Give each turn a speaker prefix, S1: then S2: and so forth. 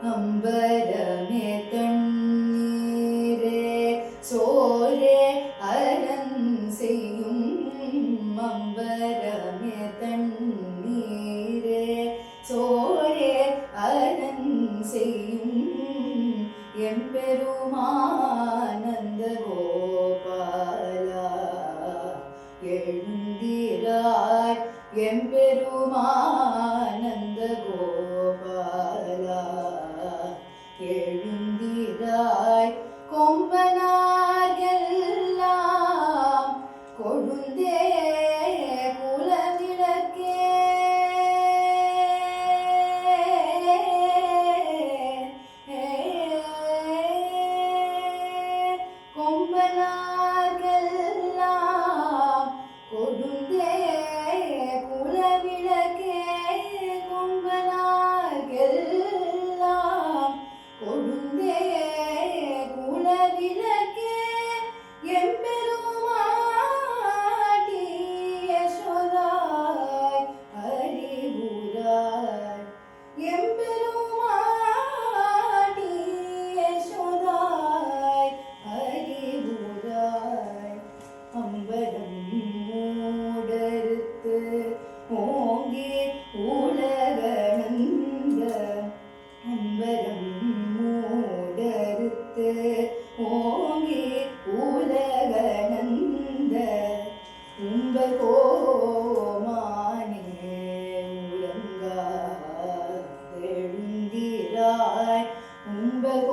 S1: அம்பரமே தண்ணீரே சோரே அரண் செய்யும் அம்பரமே தண்ணீரே சோரே அரண் செய்யும் எம்பெருமானந்த கோபாலா எழுந்திராய் எம்பெருமானந்த கோபாலா எழுந்திராய் கொம்பனார்கெல்லாம் கொழுந்தே குலவிளக்கே கொம்பனார்கெல்லாம் கொழுந்தே குலவிளக்கே கொம்பனார்கெல்லாம் கொழுந்தே குலவிளக்கே எம்பெருமாட்டி யசோதாய் அறிவுராய் எம்பெருமாட்டி யசோதாய் அறிவுராய் அம்பரம் மூடறுத்து ஓங்கி உலகளந்த அம்பரம் மூடறுத்து ஓங்கி உலகளந்த உங்கள் கோமானே உலங்கா எழுந்திராய் உங்கள்